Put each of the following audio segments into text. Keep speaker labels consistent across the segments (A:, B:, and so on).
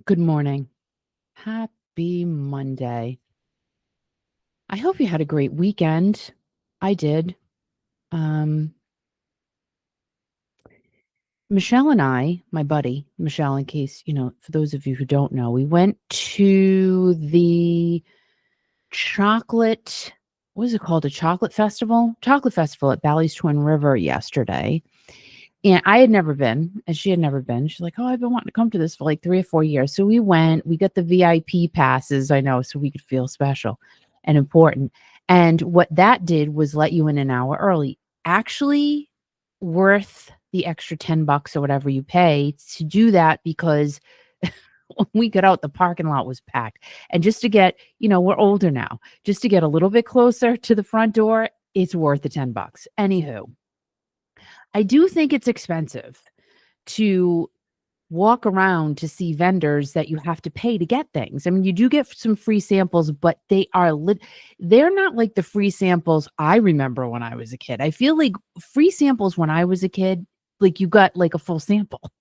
A: Good morning. Happy Monday. I hope you had a great weekend. I did. Um, Michelle and I, my buddy, Michelle, in case, for those of you who don't know, we went to the chocolate, what is it called? A chocolate festival? Chocolate festival at Bally's Twin River yesterday. And I had never been, and she had never been. She's like, "Oh, I've been wanting to come to this for like 3 or 4 years." So we went, we got the VIP passes, I know, so we could feel special and important. And what that did was let you in an hour early. Actually, worth the extra $10 or whatever you pay to do that because when we got out, the parking lot was packed. And just to get, we're older now, just to get a little bit closer to the front door, it's worth the $10. Anywho, I do think it's expensive to walk around to see vendors that you have to pay to get things. I mean, you do get some free samples, but they're not like the free samples I remember when I was a kid. I feel like free samples when I was a kid, like you got like a full sample.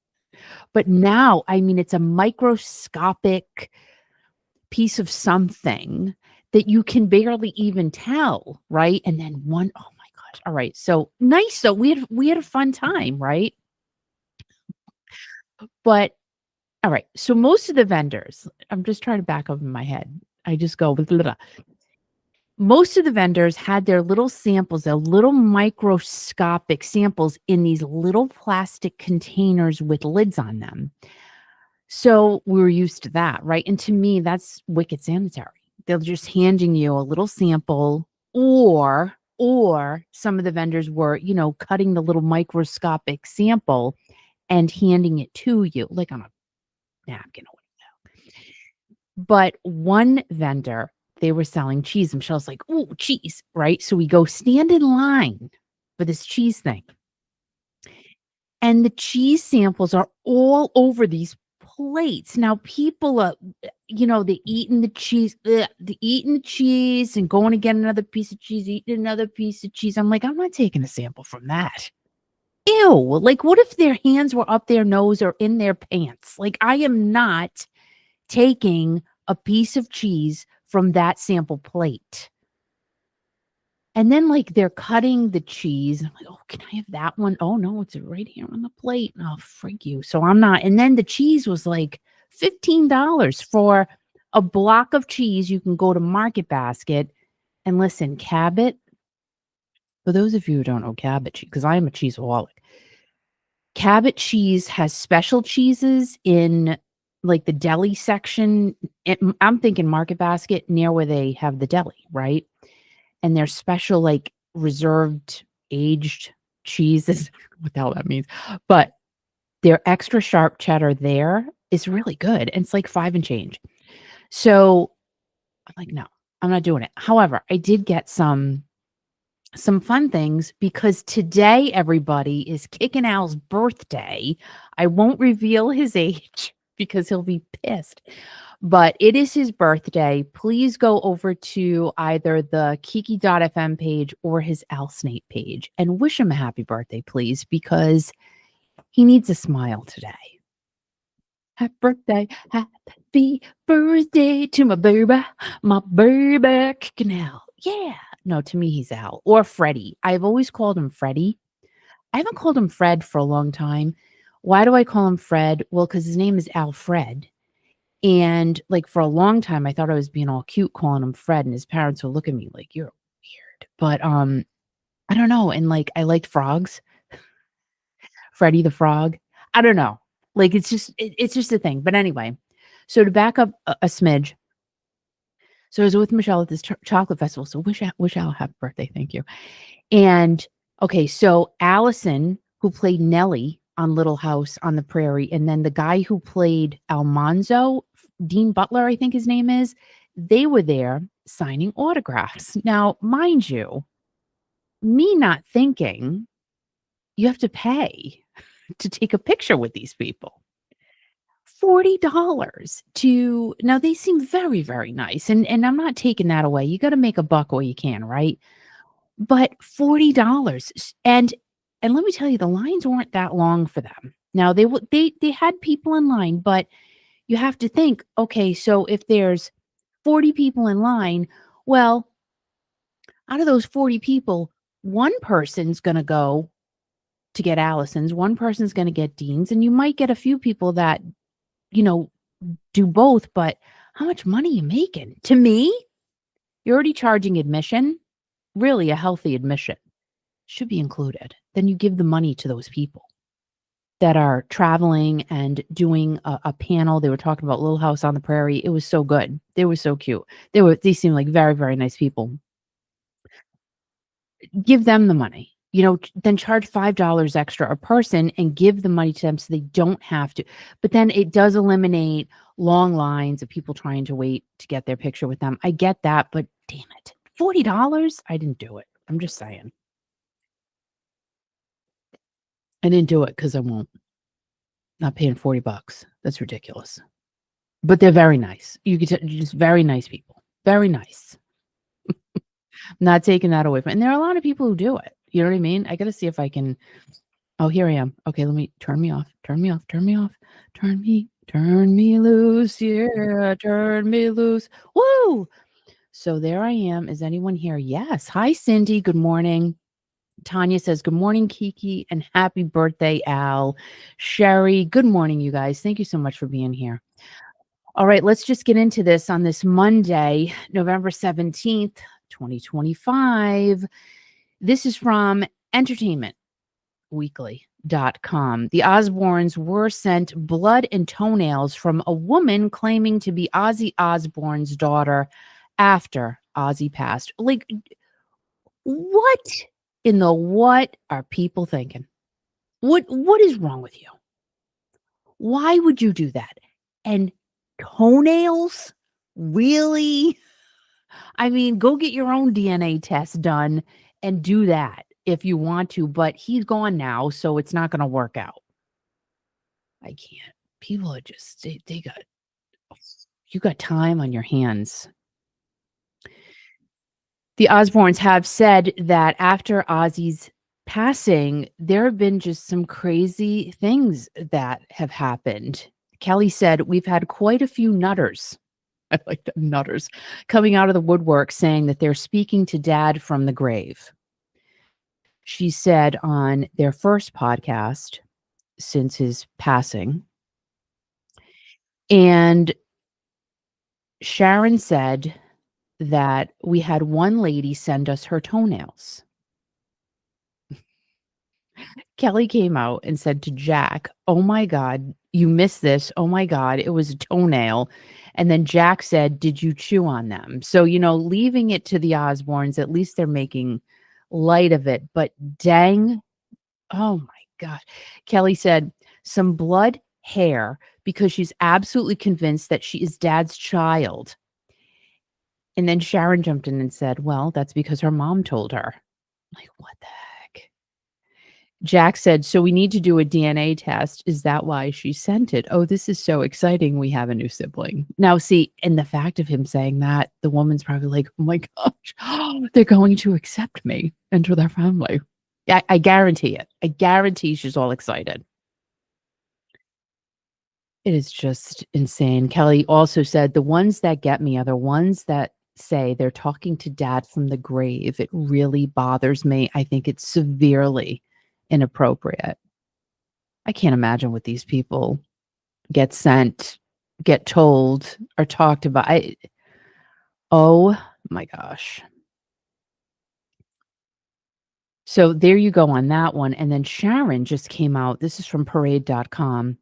A: But now, I mean, it's a microscopic piece of something that you can barely even tell, right? And then oh my gosh. All right. So nice. So we had a fun time, right? But all right. So most of the vendors, I'm just trying to back up in my head. I just go with blah, blah. Most of the vendors had their little samples, their little microscopic samples in these little plastic containers with lids on them. So we were used to that, right? And to me, that's wicked sanitary. They're just handing you a little sample, or some of the vendors were, cutting the little microscopic sample and handing it to you, like on a napkin. But one vendor, they were selling cheese. And Michelle's like, "Oh, cheese," right? So we go stand in line for this cheese thing. And the cheese samples are all over these plates. Now, people are, they eating the cheese, they eating the cheese and going to get another piece of cheese, eating another piece of cheese. I'm like, I'm not taking a sample from that. Ew. Like, what if their hands were up their nose or in their pants? Like, I am not taking a piece of cheese from that sample plate. And then, like, they're cutting the cheese. I'm like, "Oh, can I have that one? Oh, no, it's right here on the plate." Oh, freak you. So I'm not. And then the cheese was like $15 for a block of cheese. You can go to Market Basket and listen, Cabot, for those of you who don't know Cabot cheese, because I am a cheeseaholic, Cabot cheese has special cheeses in like the deli section. I'm thinking Market Basket near where they have the deli, right? And they're special, like reserved aged cheeses. What the hell that means? But their extra sharp cheddar there is really good. And it's like 5 and change. So I'm like, no, I'm not doing it. However, I did get some fun things because today everybody is Kicking Al's birthday. I won't reveal his age because he'll be pissed. But it is his birthday. Please go over to either the Kiki.fm page or his Al Snape page and wish him a happy birthday, please, because he needs a smile today. Happy birthday to my baby, Kicking Al. Yeah. No, to me, he's Al or Freddie. I've always called him Freddie. I haven't called him Fred for a long time. Why do I call him Fred? Well, because his name is Alfred. And like for a long time, I thought I was being all cute calling him Fred, and his parents would look at me like, "You're weird." But I don't know. And like I liked frogs, Freddie the Frog. I don't know. Like it's just a thing. But anyway, so to back up a smidge, so I was with Michelle at this chocolate festival. So wish Al happy birthday. Thank you. And okay, so Allison, who played Nellie on Little House on the Prairie, and then the guy who played Almanzo, Dean Butler, I think his name is, they were there signing autographs. Now, mind you, me not thinking you have to pay to take a picture with these people. $40 to now they seem very, very nice. And I'm not taking that away. You got to make a buck while you can, right? But $40 and let me tell you, the lines weren't that long for them. Now they had people in line, but you have to think, okay, so if there's 40 people in line, well, out of those 40 people, one person's going to go to get Allison's, one person's going to get Dean's, and you might get a few people that, you know, do both, but how much money you making? To me, you're already charging admission, really a healthy admission should be included. Then you give the money to those people that are traveling and doing a panel. They were talking about Little House on the Prairie. It was so good. They were so cute. They seemed like very, very nice people. Give them the money. Then charge $5 extra a person and give the money to them so they don't have to. But then it does eliminate long lines of people trying to wait to get their picture with them. I get that, but damn it. $40? I didn't do it. I'm just saying. I didn't do it because I won't. Not paying $40. That's ridiculous. But they're very nice. You could just very nice people. Very nice. Not taking that away from, and there are a lot of people who do it. You know what I mean? I gotta see if I can. Oh, here I am. Okay, let me turn me off. Turn me off. Turn me off. Turn me loose. Yeah, turn me loose. Woo! So there I am. Is anyone here? Yes. Hi, Cindy. Good morning. Tanya says, good morning, Kiki, and happy birthday, Al. Sherry, good morning, you guys. Thank you so much for being here. All right, let's just get into this on this Monday, November 17th, 2025. This is from entertainmentweekly.com. The Osbournes were sent blood and toenails from a woman claiming to be Ozzy Osbourne's daughter after Ozzy passed. Like, what in the what are people thinking? What is wrong with you? Why would you do that? And toenails? Really? I mean, go get your own DNA test done and do that if you want to, but he's gone now, so it's not going to work out. I can't. People are just they got you got time on your hands. The Osbournes have said that after Ozzy's passing, there have been just some crazy things that have happened. Kelly said, we've had quite a few nutters. I like the nutters coming out of the woodwork saying that they're speaking to dad from the grave. She said on their first podcast since his passing. And Sharon said that we had one lady send us her toenails. Kelly came out and said to Jack, oh my God, you missed this. Oh my God, it was a toenail. And then Jack said, did you chew on them? So, leaving it to the Osbournes, at least they're making light of it. But dang, oh my God. Kelly said, some blood, hair, because she's absolutely convinced that she is dad's child. And then Sharon jumped in and said, well, that's because her mom told her. Like, what the heck? Jack said, so we need to do a DNA test. Is that why she sent it? Oh, this is so exciting. We have a new sibling. Now, see, and the fact of him saying that, the woman's probably like, oh my gosh, they're going to accept me into their family. I guarantee it. I guarantee she's all excited. It is just insane. Kelly also said, the ones that get me are the ones that say they're talking to dad from the grave. It really bothers me. I think it's severely inappropriate. I can't imagine what these people get sent, get told, or talked about. Oh my gosh. So there you go on that one. And then Sharon just came out. This is from parade.com.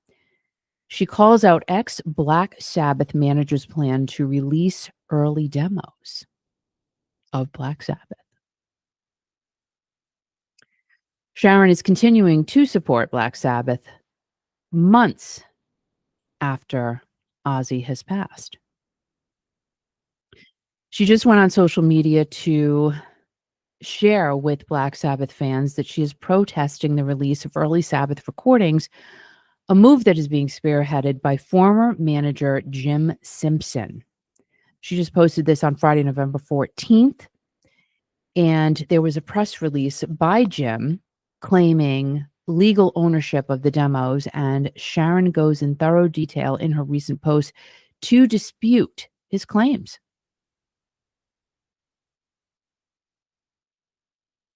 A: She calls out ex-Black Sabbath manager's plan to release early demos of Black Sabbath. Sharon is continuing to support Black Sabbath months after Ozzy has passed. She just went on social media to share with Black Sabbath fans that she is protesting the release of early Sabbath recordings, a move that is being spearheaded by former manager Jim Simpson. She just posted this on Friday, November 14th, and there was a press release by Jim claiming legal ownership of the demos, and Sharon goes in thorough detail in her recent post to dispute his claims.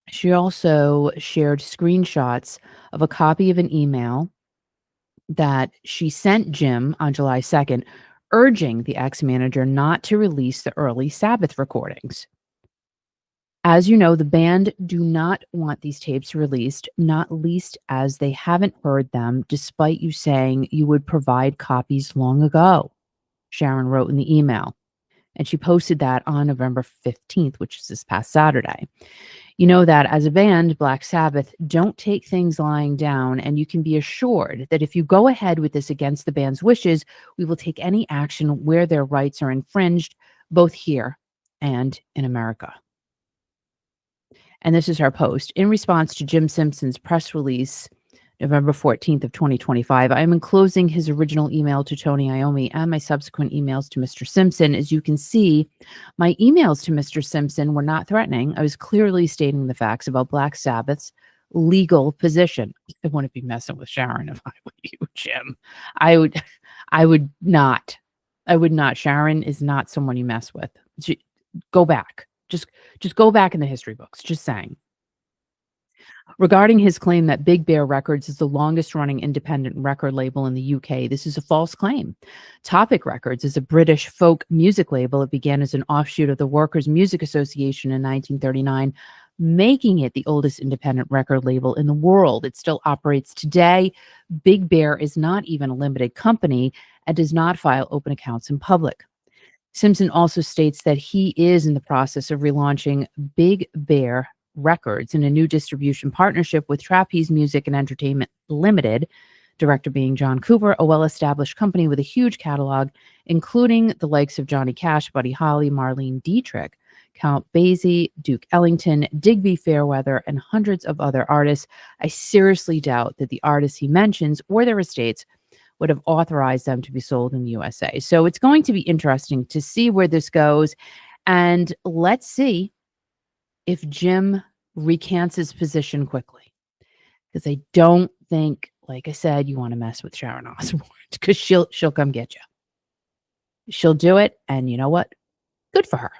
A: She also shared screenshots of a copy of an email that she sent Jim on July 2nd, urging the ex manager not to release the early Sabbath recordings. As you know, the band do not want these tapes released, not least as they haven't heard them, despite you saying you would provide copies long ago, Sharon wrote in the email. And she posted that on November 15th, which is this past Saturday. You know that as a band, Black Sabbath don't take things lying down, and you can be assured that if you go ahead with this against the band's wishes, we will take any action where their rights are infringed, both here and in America. And this is her post. In response to Jim Simpson's press release, November 14th of 2025, I am enclosing his original email to Tony Iommi and my subsequent emails to Mr. Simpson. As you can see, my emails to Mr. Simpson were not threatening. I was clearly stating the facts about Black Sabbath's legal position. I wouldn't be messing with Sharon if I were you, Jim. I would I would not. I would not. Sharon is not someone you mess with. Go back. Just go back in the history books. Just saying. Regarding his claim that Big Bear Records is the longest running independent record label in the UK, this is a false claim. Topic Records is a British folk music label. It began as an offshoot of the Workers' Music Association in 1939, making it the oldest independent record label in the world. It still operates today. Big Bear is not even a limited company and does not file open accounts in public. Simpson also states that he is in the process of relaunching Big Bear Records in a new distribution partnership with Trapeze Music and Entertainment Limited, director being John Cooper, a well-established company with a huge catalog, including the likes of Johnny Cash, Buddy Holly, Marlene Dietrich, Count Basie, Duke Ellington, Digby Fairweather, and hundreds of other artists. I seriously doubt that the artists he mentions or their estates would have authorized them to be sold in the USA. So it's going to be interesting to see where this goes. And let's see if Jim recants his position quickly. Because I don't think, like I said, you want to mess with Sharon Osbourne because she'll come get you. She'll do it. And you know what? Good for her.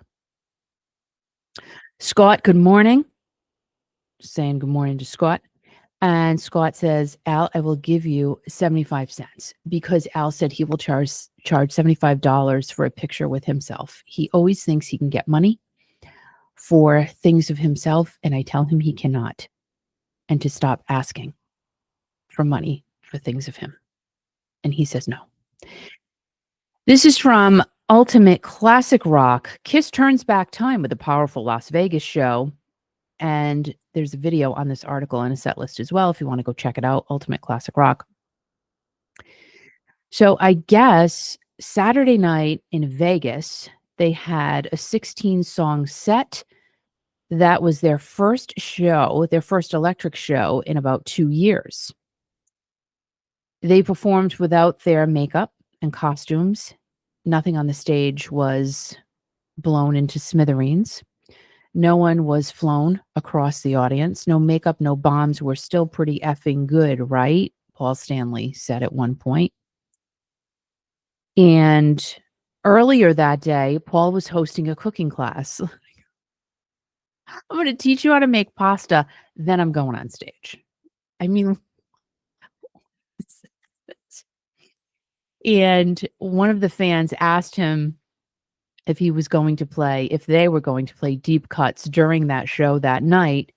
A: Scott, good morning. Saying good morning to Scott. And Scott says, Al, I will give you 75 cents because Al said he will charge $75 for a picture with himself. He always thinks he can get money for things of himself, and I tell him he cannot, and to stop asking for money for things of him. And he says no. This is from Ultimate Classic Rock. Kiss turns back time with a powerful Las Vegas show. And there's a video on this article and a set list as well if you want to go check it out, Ultimate Classic Rock. So I guess Saturday night in Vegas, they had a 16-song set. That was their first show, their first electric show in about 2 years. They performed without their makeup and costumes. Nothing on the stage was blown into smithereens. No one was flown across the audience. No makeup, no bombs. We're still pretty effing good, right? Paul Stanley said at one point. And earlier that day, Paul was hosting a cooking class. I'm going to teach you how to make pasta, then I'm going on stage. I mean, and one of the fans asked him if he was going to play, if they were going to play deep cuts during that show that night.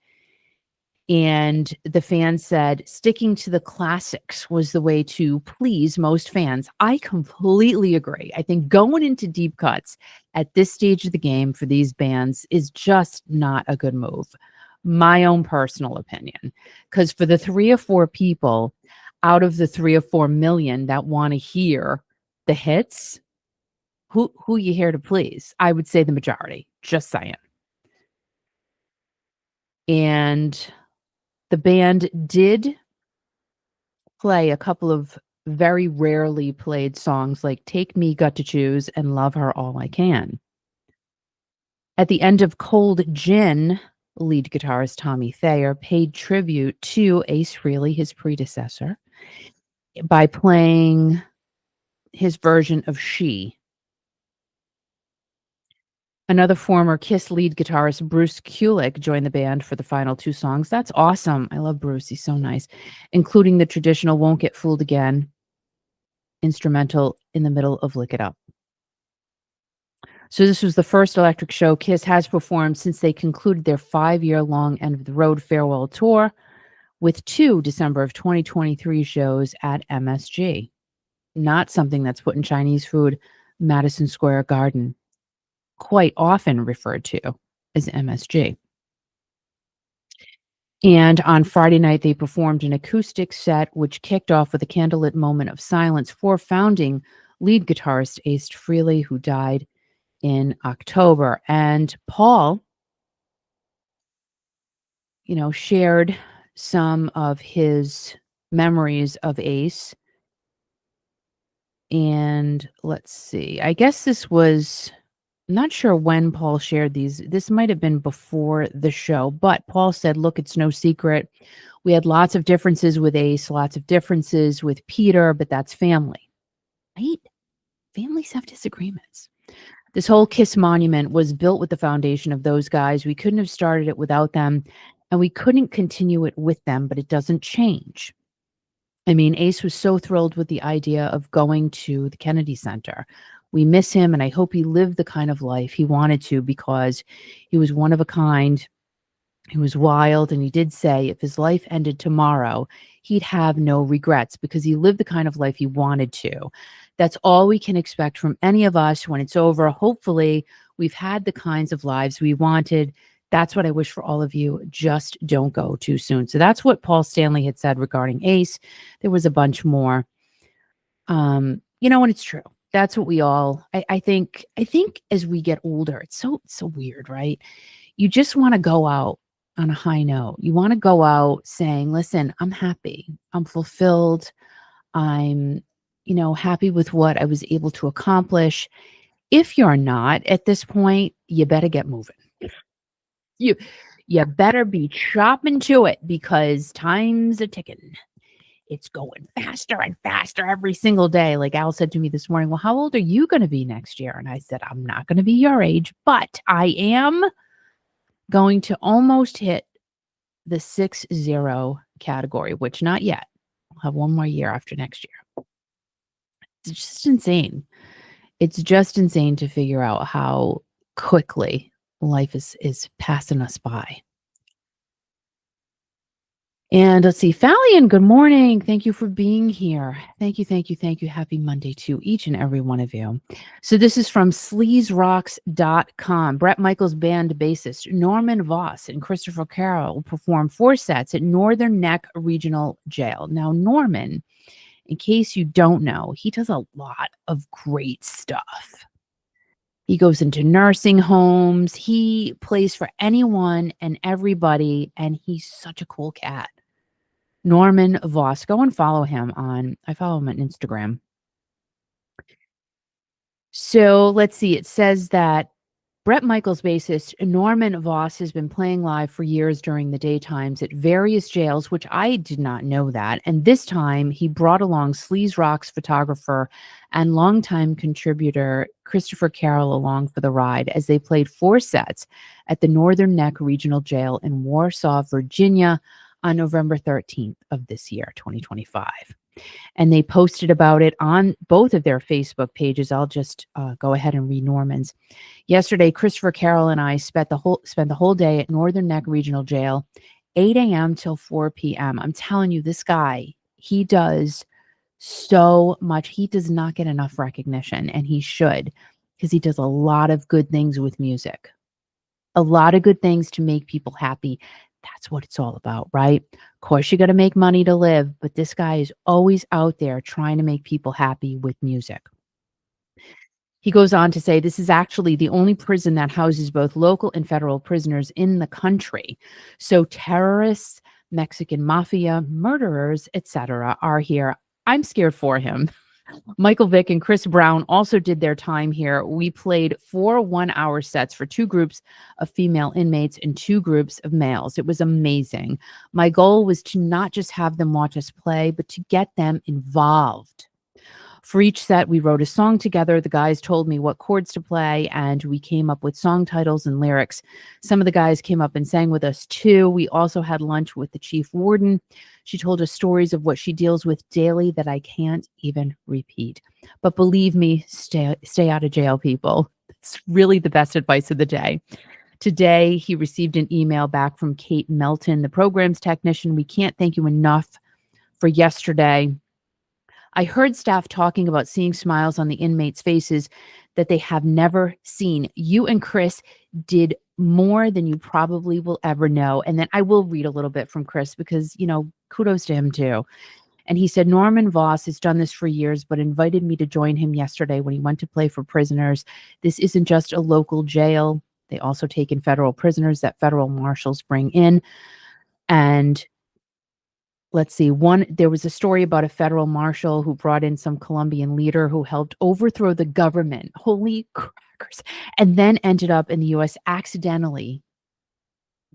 A: And the fan said sticking to the classics was the way to please most fans. I completely agree. I think going into deep cuts at this stage of the game for these bands is just not a good move. My own personal opinion. Because for the 3 or 4 people out of the 3 or 4 million that want to hear the hits, who you here to please? I would say the majority. Just saying. And the band did play a couple of very rarely played songs like Take Me, Got to Choose, and Love Her All I Can. At the end of Cold Gin, lead guitarist Tommy Thayer paid tribute to Ace Frehley, his predecessor, by playing his version of She. Another former Kiss lead guitarist, Bruce Kulick, joined the band for the final two songs. That's awesome. I love Bruce. He's so nice, including the traditional Won't Get Fooled Again instrumental in the middle of Lick It Up. So this was the first electric show Kiss has performed since they concluded their 5-year-long end of the road farewell tour with 2 December of 2023 shows at MSG. Not something that's put in Chinese food, Madison Square Garden, quite often referred to as MSG. And on Friday night, they performed an acoustic set, which kicked off with a candlelit moment of silence for founding lead guitarist Ace Frehley, who died in October. And Paul, shared some of his memories of Ace. And let's see, I guess this was, I'm not sure when Paul shared these. This might have been before the show, but Paul said, look, it's no secret. We had lots of differences with Ace, lots of differences with Peter, but that's family, right? Families have disagreements. This whole Kiss monument was built with the foundation of those guys. We couldn't have started it without them, and we couldn't continue it with them, but it doesn't change. I mean, Ace was so thrilled with the idea of going to the Kennedy Center. We miss him, and I hope he lived the kind of life he wanted to because he was one of a kind. He was wild, and he did say if his life ended tomorrow, he'd have no regrets because he lived the kind of life he wanted to. That's all we can expect from any of us when it's over. Hopefully, we've had the kinds of lives we wanted. That's what I wish for all of you. Just don't go too soon. So that's what Paul Stanley had said regarding Ace. There was a bunch more. And it's true. That's what we all, I think as we get older, it's so weird, right? You just want to go out on a high note. You want to go out saying, listen, I'm happy. I'm fulfilled. I'm, happy with what I was able to accomplish. If you're not at this point, you better get moving. You better be chopping to it because time's a ticking. It's going faster and faster every single day. Like Al said to me this morning, well, how old are you going to be next year? And I said, I'm not going to be your age, but I am going to almost hit the 6-0 category, which not yet. I'll have one more year after next year. It's just insane. It's just insane to figure out how quickly life is passing us by. And let's see, Fallion, good morning. Thank you for being here. Thank you. Happy Monday to each and every one of you. So this is from sleazeRocks.com. Bret Michaels band bassist Norman Voss and Christopher Carroll performed 4 sets at Northern Neck Regional Jail. Now, Norman, in case you don't know, he does a lot of great stuff. He goes into nursing homes. He plays for anyone and everybody, and he's such a cool cat. Norman Voss. Go and follow him I follow him on Instagram. So let's see. It says that Bret Michaels bassist Norman Voss has been playing live for years during the daytimes at various jails, which I did not know that. And this time he brought along Sleaze Rock's photographer and longtime contributor Christopher Carroll along for the ride as they played 4 sets at the Northern Neck Regional Jail in Warsaw, Virginia on November 13th of this year, 2025. And they posted about it on both of their Facebook pages. I'll just go ahead and read Norman's. Yesterday, Christopher Carroll and I spent the whole day at Northern Neck Regional Jail, 8 a.m. till 4 p.m. I'm telling you, this guy, he does so much. He does not get enough recognition, and he should, because he does a lot of good things with music. A lot of good things to make people happy. That's what it's all about, right? Of course, you got to make money to live, but this guy is always out there trying to make people happy with music. He goes on to say, this is actually the only prison that houses both local and federal prisoners in the country. So terrorists, Mexican mafia, murderers, etc. are here. I'm scared for him. Michael Vick and Chris Brown also did their time here. We played 4 one-hour sets for 2 groups of female inmates and 2 groups of males. It was amazing. My goal was to not just have them watch us play, but to get them involved. For each set, we wrote a song together. The guys told me what chords to play, and we came up with song titles and lyrics. Some of the guys came up and sang with us too. We also had lunch with the chief warden. She told us stories of what she deals with daily that I can't even repeat. But believe me, stay out of jail, people. It's really the best advice of the day. Today, he received an email back from Kate Melton, the programs technician. We can't thank you enough for yesterday. I heard staff talking about seeing smiles on the inmates' faces that they have never seen. You and Chris did more than you probably will ever know. And then I will read a little bit from Chris because, kudos to him too. And he said, Norman Voss has done this for years, but invited me to join him yesterday when he went to play for prisoners. This isn't just a local jail. They also take in federal prisoners that federal marshals bring in. And let's see, there was a story about a federal marshal who brought in some Colombian leader who helped overthrow the government. Holy crackers. And then ended up in the US accidentally,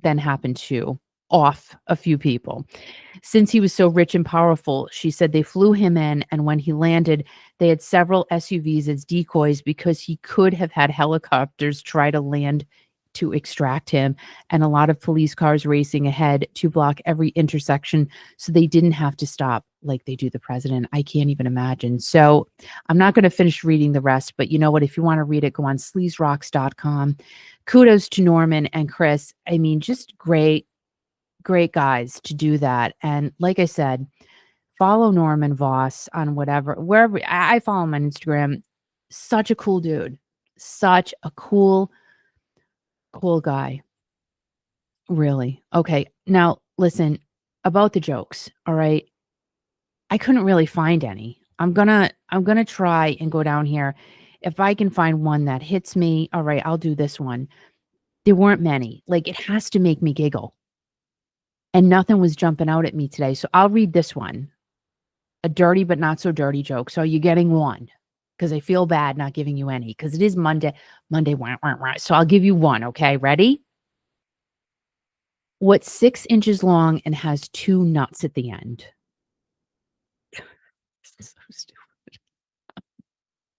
A: then happened to off a few people. Since he was so rich and powerful, she said they flew him in, and when he landed, they had several SUVs as decoys because he could have had helicopters try to land to extract him, and a lot of police cars racing ahead to block every intersection so they didn't have to stop like they do the president. I can't even imagine. So I'm not going to finish reading the rest, but you know what? If you want to read it, go on sleazeRocks.com. Kudos to Norman and Chris. I mean, just great guys to do that. And like I said, follow Norman Voss on wherever I follow him on Instagram. Such a cool dude. Such a cool guy. Really. Okay. Now listen about the jokes. All right. I couldn't really find any. I'm gonna try and go down here. If I can find one that hits me, all right, I'll do this one. There weren't many. Like it has to make me giggle. And nothing was jumping out at me today. So I'll read this one. A dirty but not so dirty joke. So you're getting one because I feel bad not giving you any because it is Monday. Wah, wah, wah. So I'll give you one. Okay. Ready? What's 6 inches long and has 2 nuts at the end? This is so stupid.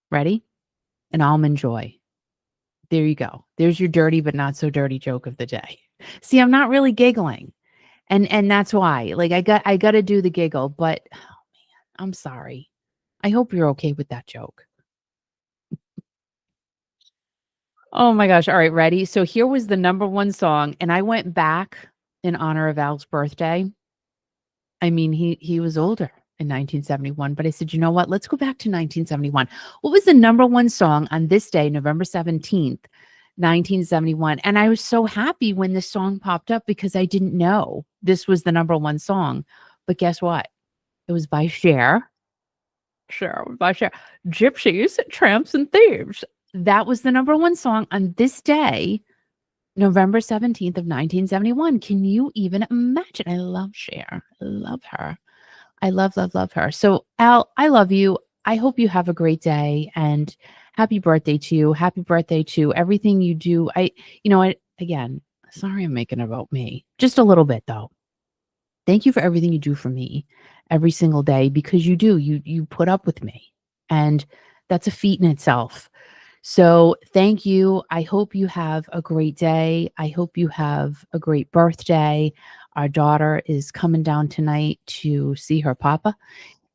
A: Ready? An almond joy. There you go. There's your dirty but not so dirty joke of the day. See, I'm not really giggling. And that's why. Like I got to do the giggle, but oh man, I'm sorry. I hope you're okay with that joke. Oh my gosh. All right, ready? So here was the number 1 song, and I went back in honor of Al's birthday. I mean, he was older in 1971, but I said, "You know what? Let's go back to 1971. What was the number 1 song on this day, November 17th, 1971?" And I was so happy when this song popped up because I didn't know this was the number 1 song. But guess what? It was by Cher. Cher, by Cher. Gypsies, Tramps, and Thieves. That was the number 1 song on this day, November 17th of 1971. Can you even imagine? I love Cher. I love her. I love, love, love her. So, Al, I love you. I hope you have a great day and happy birthday to you. Happy birthday to everything you do. Again, sorry I'm making it about me. Just a little bit though. Thank you for everything you do for me every single day because you do. You put up with me. And that's a feat in itself. So thank you. I hope you have a great day. I hope you have a great birthday. Our daughter is coming down tonight to see her papa,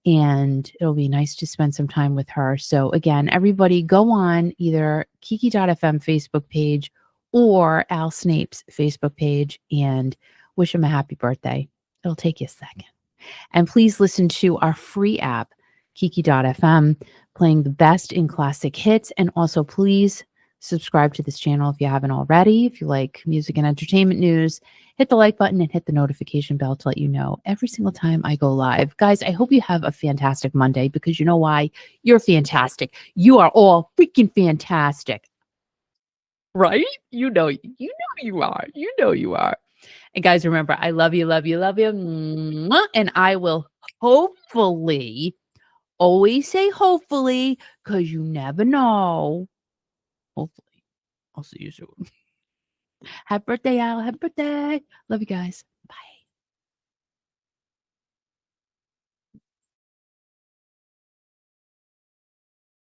A: and it'll be nice to spend some time with her. So again, everybody go on either Kiki.fm Facebook page or Al Snape's Facebook page and wish him a happy birthday. It'll take you a second. And please listen to our free app, Kiki.fm, playing the best in classic hits. And also please subscribe to this channel if you haven't already. If you like music and entertainment news, hit the like button and hit the notification bell to let you know every single time I go live. Guys, I hope you have a fantastic Monday because you know why? You're fantastic. You are all freaking fantastic. Right? You know you are. You know you are. And guys, remember, I love you, love you, love you. And I will hopefully Always say hopefully, because you never know. Hopefully. I'll see you soon. Happy birthday, Al. Happy birthday. Love you guys. Bye.